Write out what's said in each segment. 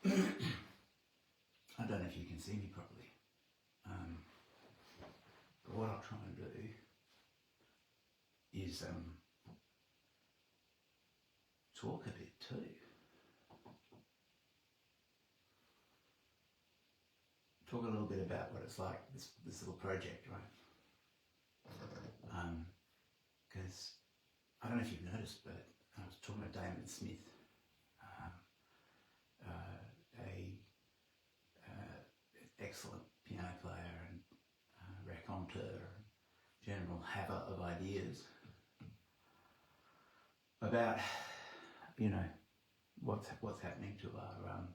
I don't know if you can see me properly, but what I'll try and do is talk a bit too. Talk a little bit about what it's like, this little project, right? Because I don't know if you've noticed, but I was talking about Damon Smith, excellent piano player and raconteur, general haver of ideas about, you know, what's happening to our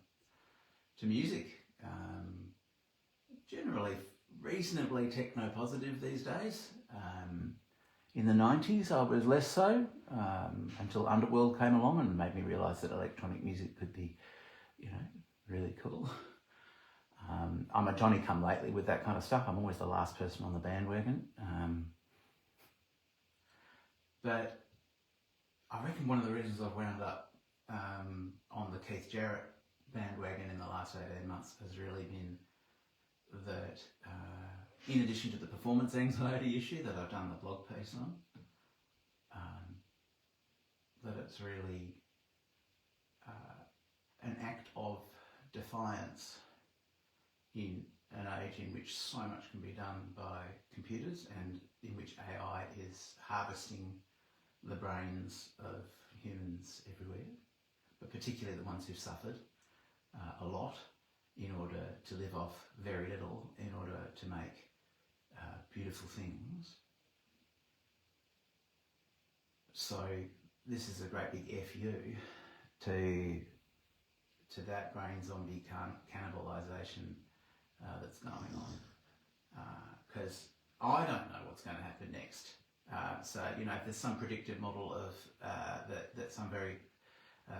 to music. Generally reasonably techno-positive these days. In the 90s I was less so, until Underworld came along and made me realise that electronic music could be, you know, really cool. I'm a Johnny-come-lately with that kind of stuff. I'm always the last person on the bandwagon. But I reckon one of the reasons I've wound up on the Keith Jarrett bandwagon in the last 18 months has really been that, in addition to the performance anxiety issue that I've done the blog piece on, that it's really an act of defiance in an age in which so much can be done by computers and in which AI is harvesting the brains of humans everywhere, but particularly the ones who've suffered a lot in order to live off very little, in order to make beautiful things. So this is a great big FU to that brain zombie cannibalisation that's going on, because I don't know what's going to happen next. So, you know, if there's some predictive model of that some very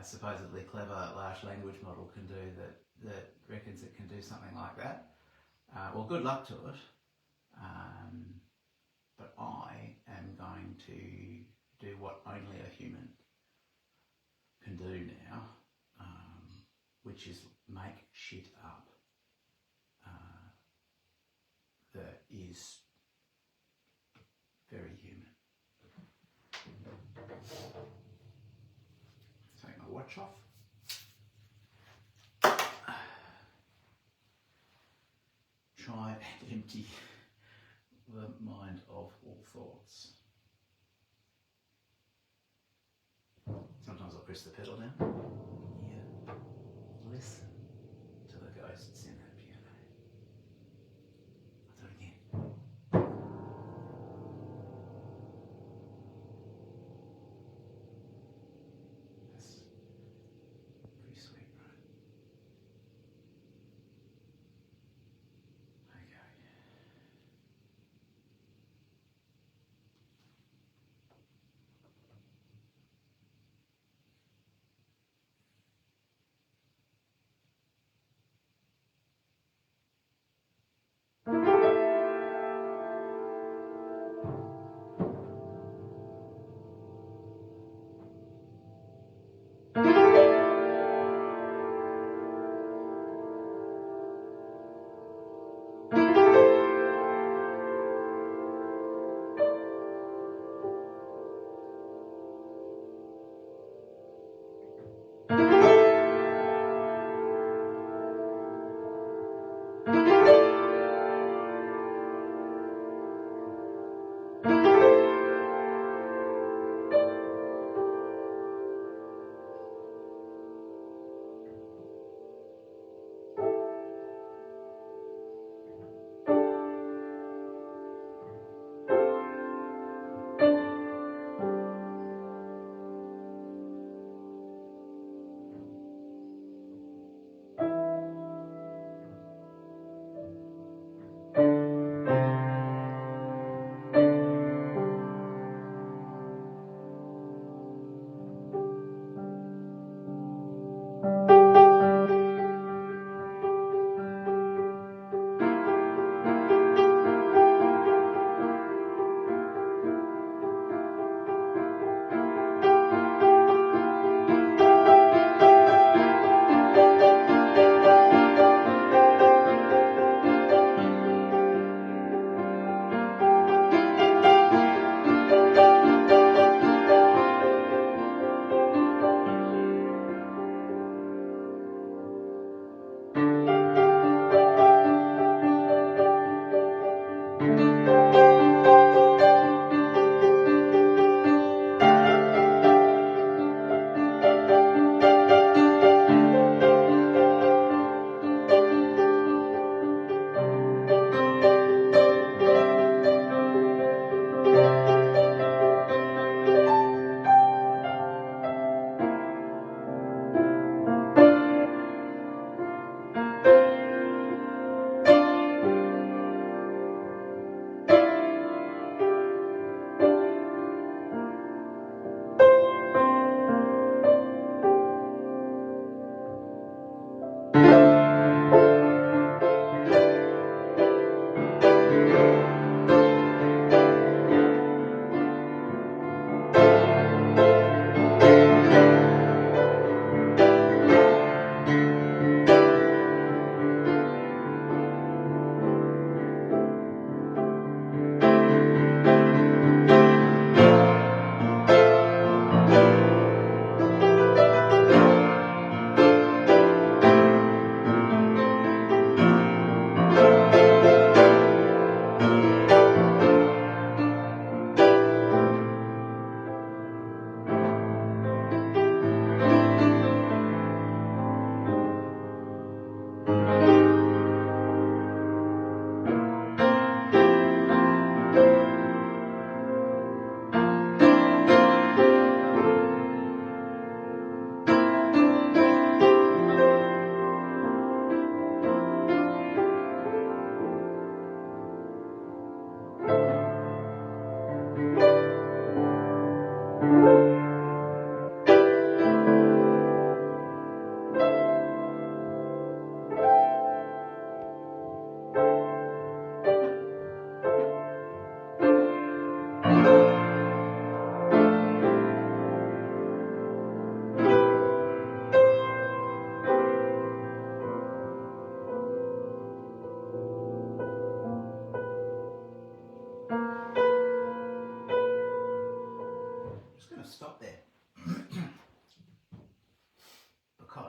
supposedly clever large language model can do that reckons it can do something like that, well, good luck to it. But I am going to do what only a human can do now, which is make shit up that is very human. Take my watch off. Try and empty the mind of all thoughts. Sometimes I'll press the pedal down. Yeah. Listen to the ghosts in that piano. I'll do it again. That's pretty sweet, right? Okay.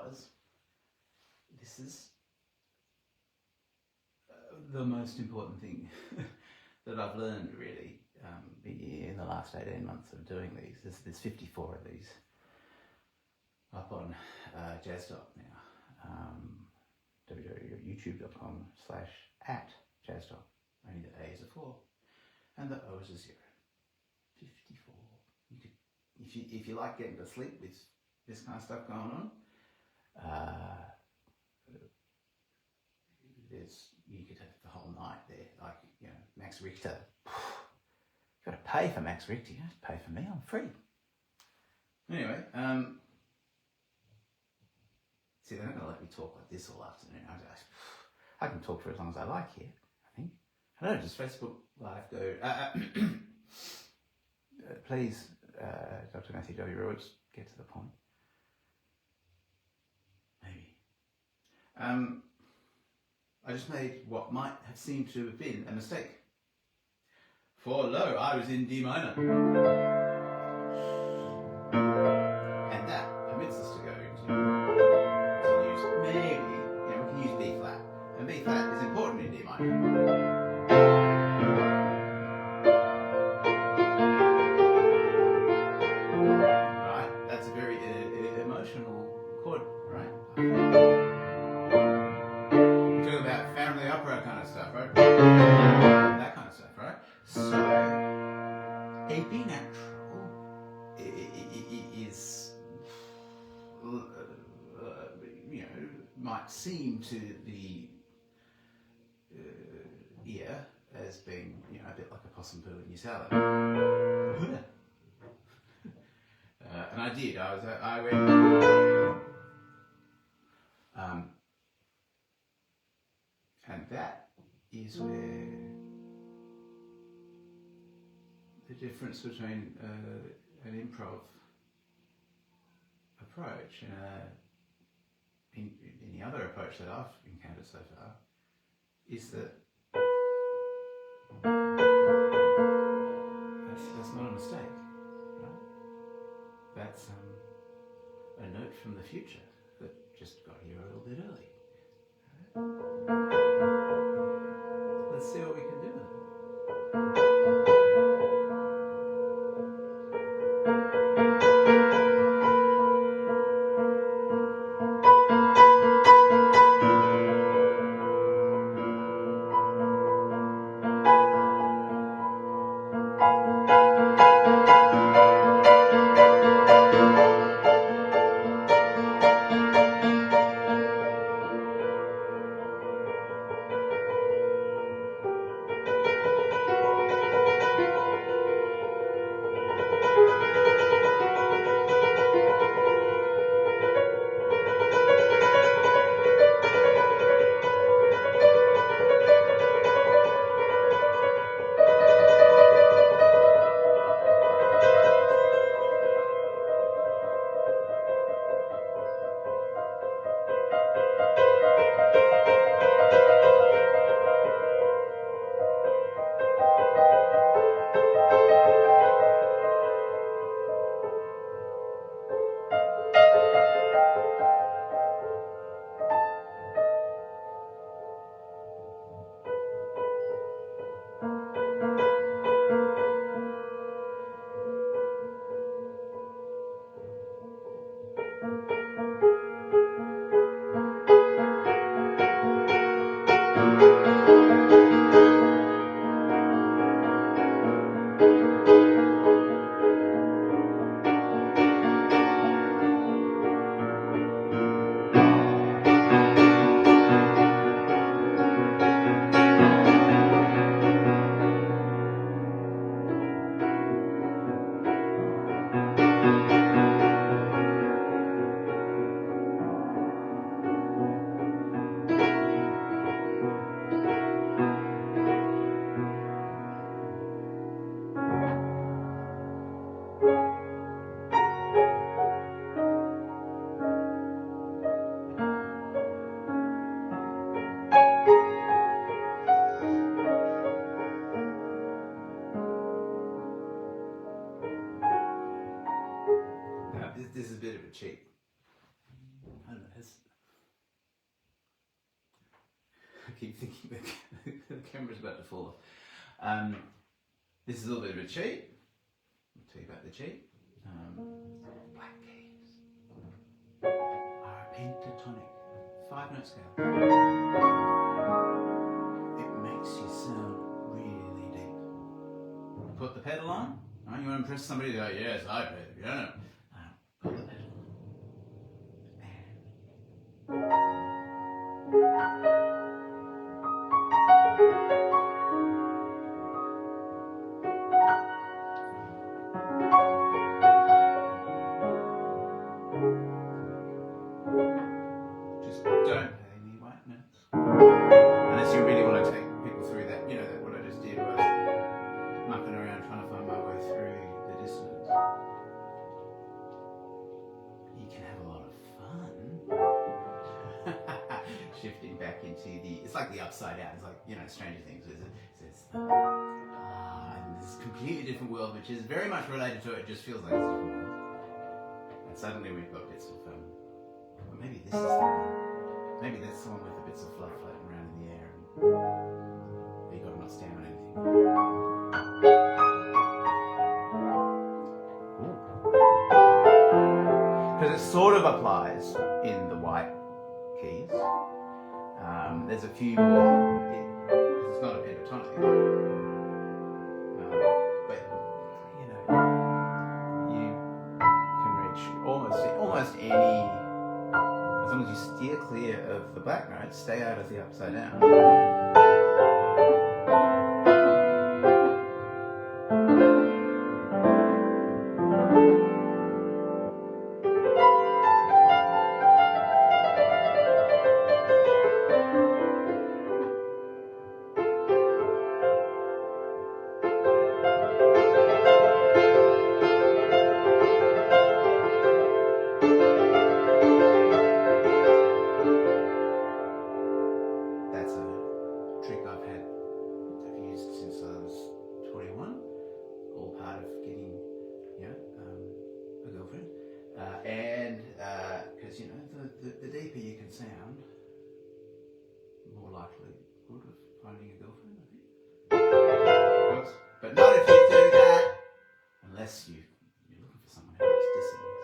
because this is the most important thing that I've learned really in the last 18 months of doing these. There's 54 of these up on JazzDoc now. www.youtube.com/@JazzDoc. Only the A is a 4 and the O is a 0. 54. You could, if you like getting to sleep with this kind of stuff going on, you could have the whole night there. Like, you know, Max Richter. You've got to pay for Max Richter. You don't have to pay for me. I'm free. Anyway, see, they're not going to let me talk like this all afternoon. I can talk for as long as I like here, I think. I don't know, does Facebook Live go... please, Dr. Matthew W. Rhodes, get to the point. Maybe. I just made what might have seemed to have been a mistake. For lo, I was in D minor. And that permits us to go into use maybe, we can use B flat. And B flat is important in D minor. Right? That's a very emotional chord, right? About family opera kind of stuff, right? That kind of stuff, right? So, a B natural is, might seem to the ear as being, a bit like a possum poo in your salad. And I did. I went. And that is where the difference between an improv approach and any other approach that I've encountered so far is that that's not a mistake, right? That's a note from the future that just got here a little bit early. Let's see what we can do with it. keep thinking the camera's about to fall off. This is a little bit of a cheat. I'll tell you about the cheat. Black keys are a pentatonic 5-note scale. It makes you sound really deep. Put the pedal on. Right? You want to impress somebody? They go, yes, I play the piano. Put the pedal on. Just don't play any white notes. Unless you really want to take people through that, you know, that what I just did was mucking around trying to find my way through the dissonance. You can have a lot of fun. Shifting back into it's like the upside down. It's like, you know, Stranger Things. It's and this completely different world, which is very much related to it. It just feels like it's a different world. And suddenly we've got bits of well, maybe this is the one. Maybe that's the one with the bits of fluff floating around in the air, and you got to not stand on anything. Because it sort of applies in the white keys. There's a few more. It's not a pentatonic. But you know, you can reach almost any, as long as you steer clear of the black notes, stay out of the upside down. You know, the deeper you can sound, more likely good of finding a girlfriend, I think. But not if you do that, unless you're looking for someone who likes dissonance.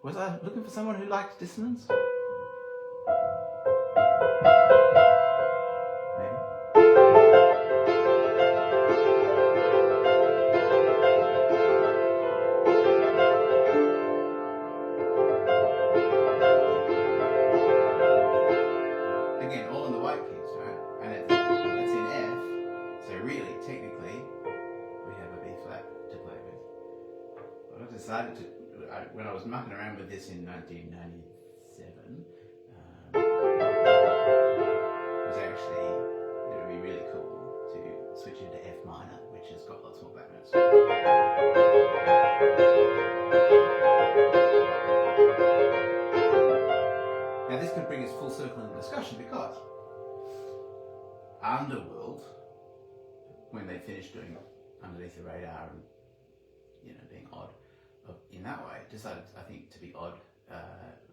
Was I looking for someone who likes dissonance? Decided to, when I was mucking around with this in 1997, it was actually, it would be really cool to switch into F minor, which has got lots more black notes. Now this could bring us full circle in the discussion, because Underworld, when they finished doing Underneath the Radar and, you know, being odd in that way, decided, I think, to be odd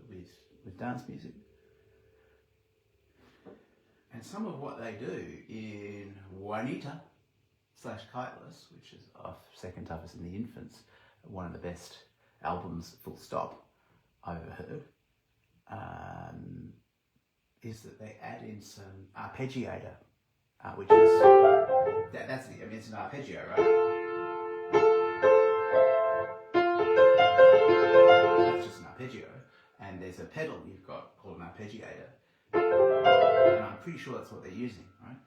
with dance music. And some of what they do in Juanita /Kiteless, which is off second toughest in the Infants, one of the best albums, full stop, I've ever heard, is that they add in some arpeggiator, which is, that's the, I mean, it's an arpeggio, right? That's just an arpeggio, and there's a pedal you've got called an arpeggiator, and I'm pretty sure that's what they're using, right?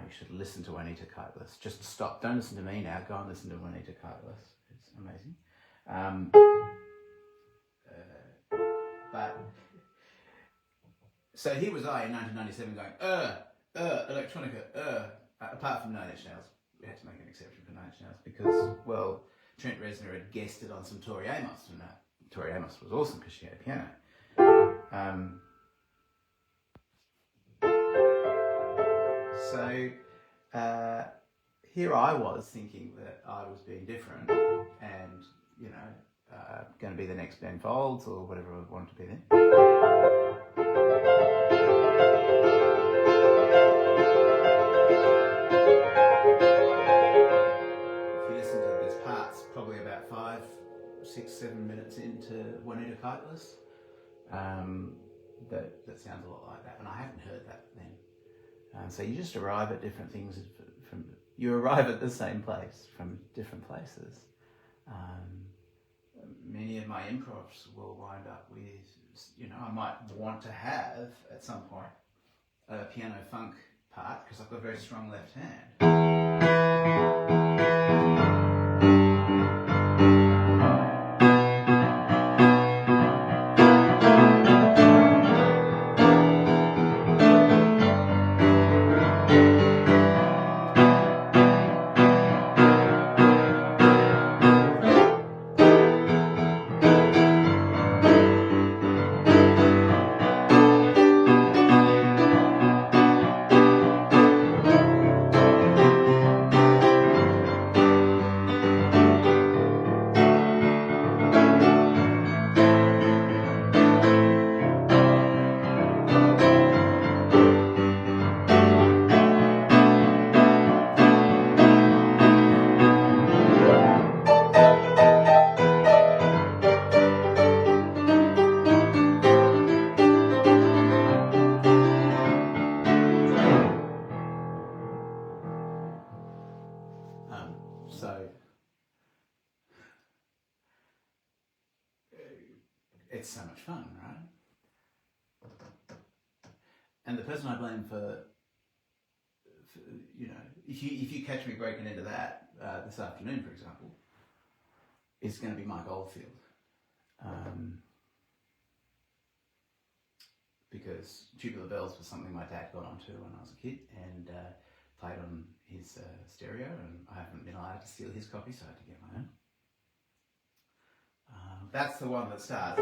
You should listen to Juanita Kiteless. Just stop, don't listen to me now, go and listen to Juanita Kiteless. It's amazing. But so here was I in 1997 going, electronica, apart from 9 Inch Nails. We had to make an exception for 9 Inch Nails because, well, Trent Reznor had guested on some Tori Amos, and Tori Amos was awesome because she had a piano. So here I was thinking that I was being different and, you know, going to be the next Ben Folds or whatever I wanted to be then. 6-7 minutes into Juanita Kaitless. That sounds a lot like that, and I hadn't heard that then. So you just arrive at different things you arrive at the same place from different places. Many of my improvs will wind up with, I might want to have at some point a piano funk part because I've got a very strong left hand. So it's so much fun, right? And the person I blame for if you catch me breaking into that this afternoon, for example, is going to be Mike Oldfield. Because Tubular Bells was something my dad got onto when I was a kid and played on his stereo, and I haven't been allowed to steal his copy, so I had to get my own. That's the one that starts.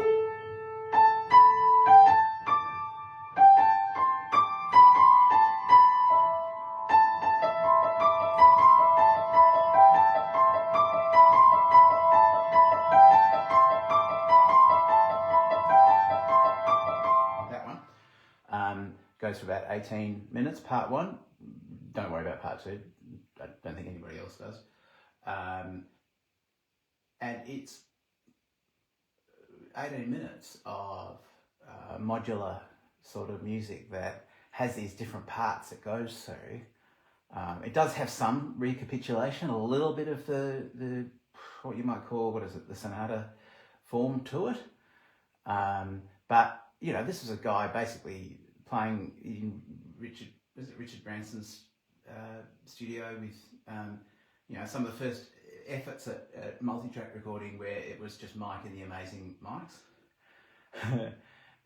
That one goes for about 18 minutes, part one. Don't worry about part two. I don't think anybody else does. And it's 18 minutes of modular sort of music that has these different parts it goes through. It does have some recapitulation, a little bit of the what you might call, the sonata form to it. But, this is a guy basically playing in Richard Branson's studio with, some of the first efforts at multi-track recording where it was just Mike and the Amazing Mics.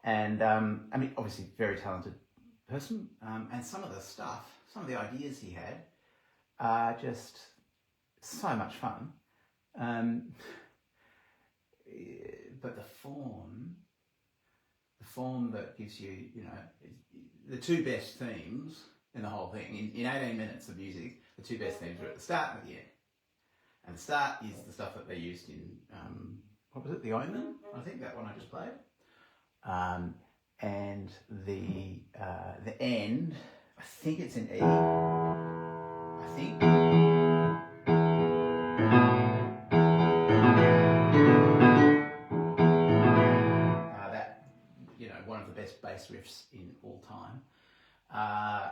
And, obviously very talented person. And some of the ideas he had are just so much fun. But the form that gives you, the two best themes in the whole thing, in 18 minutes of music, the two best themes are at the start and at the end. And the start is the stuff that they used in, The Omen? I think that one I just played. And the end, I think it's in E. I think. One of the best bass riffs in all time.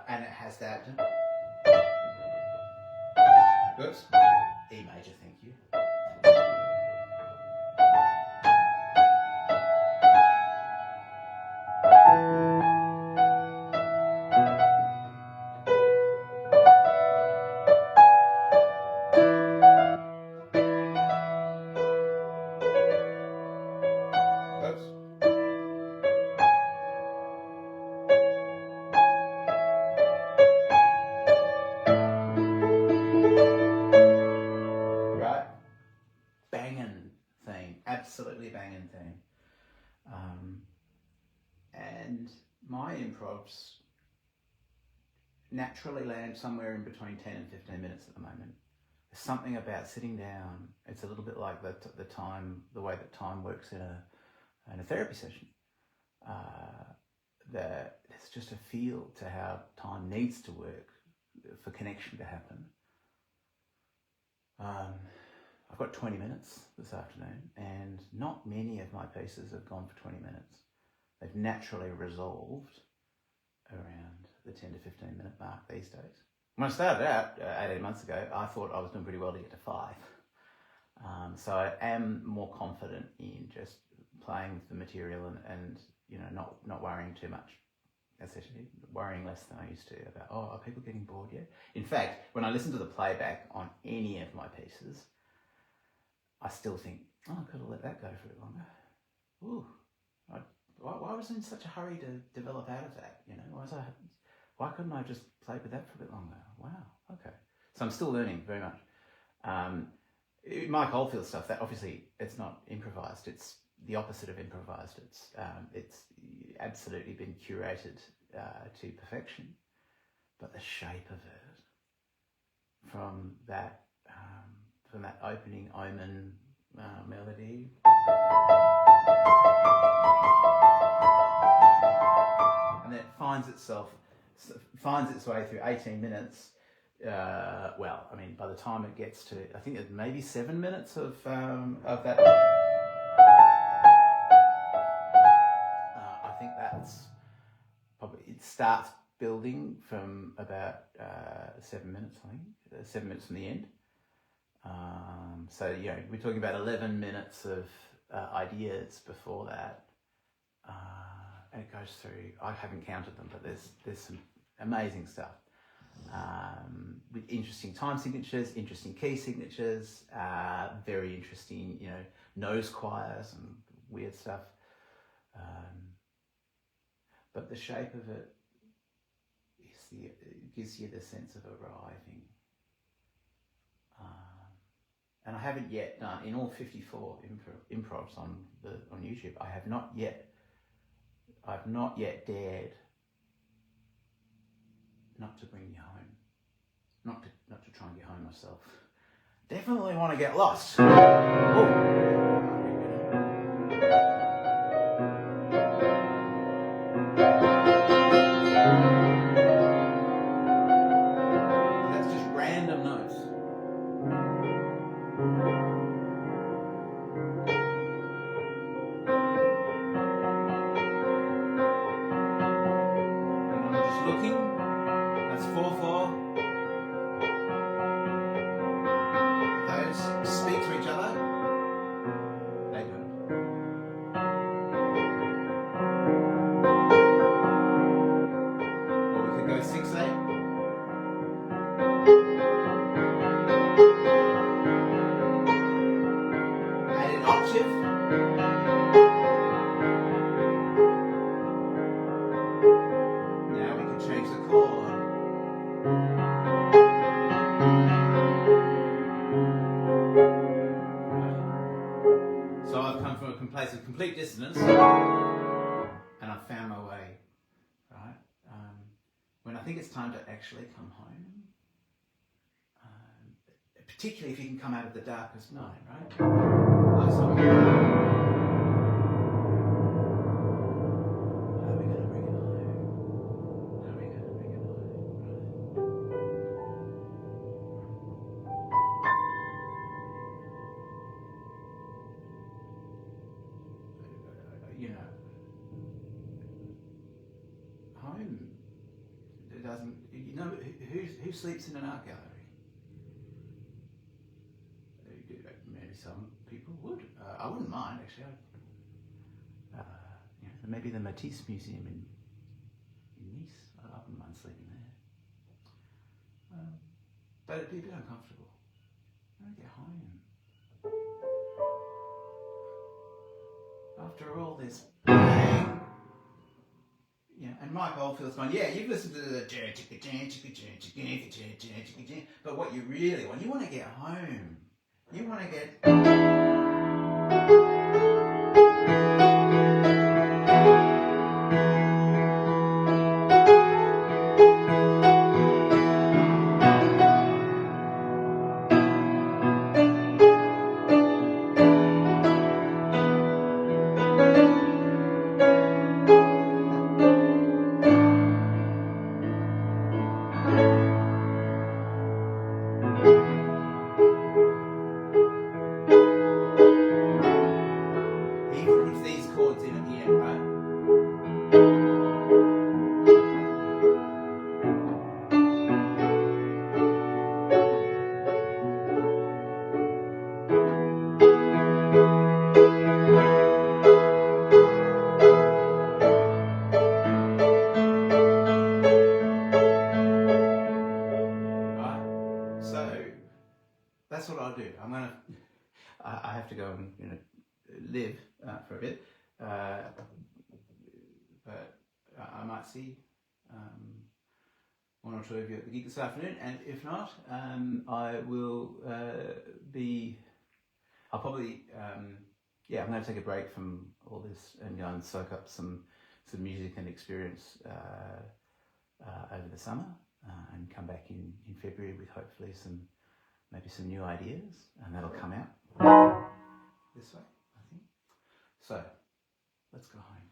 And it has that. Oops. E major, thank you. Absolutely banging theme. And my improvs naturally land somewhere in between 10 and 15 minutes at the moment. There's something about sitting down. It's a little bit like the way that time works in a therapy session. There's just a feel to how time needs to work for connection to happen. I've got 20 minutes this afternoon, and not many of my pieces have gone for 20 minutes. They've naturally resolved around the 10 to 15 minute mark these days. When I started out 18 months ago, I thought I was doing pretty well to get to 5. So I am more confident in just playing with the material and not worrying too much. Essentially, worrying less than I used to about, are people getting bored yet? In fact, when I listen to the playback on any of my pieces, I still think, I could have let that go for a bit longer. Ooh, why was I in such a hurry to develop out of that? Why couldn't I just play with that for a bit longer? Wow, okay. So I'm still learning very much. Mike Oldfield stuff, that obviously it's not improvised. It's the opposite of improvised. It's absolutely been curated to perfection. But the shape of it, from that opening Omen melody, and it finds its way through 18 minutes. By the time it gets to, I think it's maybe 7 minutes of that. I think that's probably, it starts building from about 7 minutes, I think, 7 minutes from the end. We're talking about 11 minutes of ideas before that. And it goes through, I haven't counted them, but there's some amazing stuff. With interesting time signatures, interesting key signatures, very interesting, nose choirs and weird stuff. But the shape of it gives you the sense of arriving. And I haven't yet done, in all 54 improvs on YouTube, I've not yet dared not to bring you home. Not to try and get home myself. Definitely want to get lost. That's just random notes. And I'm just looking. That's 4/4. Those speak to each other. They don't. Or we could go 6/8. Add an octave. Now we can change the chord. So I've come from a place of complete dissonance, and I've found my way, right? When I think it's time to actually come home, particularly if you can come out of the darkest night, right? Oh, sorry. How are we going to bring it home? How are we going to bring it home, right? Home, it doesn't, who sleeps in an art gallery? Maybe some people would. I wouldn't mind, actually. Maybe the Matisse Museum in Nice. I wouldn't mind sleeping there. But it'd be a bit uncomfortable. I want to get home. After all this bang, and Mike Oldfield's going, you've listened to the but what you really want, you want to get home. You want to get... and live for a bit. But I might see one or two of you at the gig this afternoon, and if not, I will be. I'll probably I'm going to take a break from all this and go and soak up some music and experience over the summer, and come back in February with hopefully maybe some new ideas, and that'll come out this way, I think. So let's go home.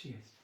Cheers.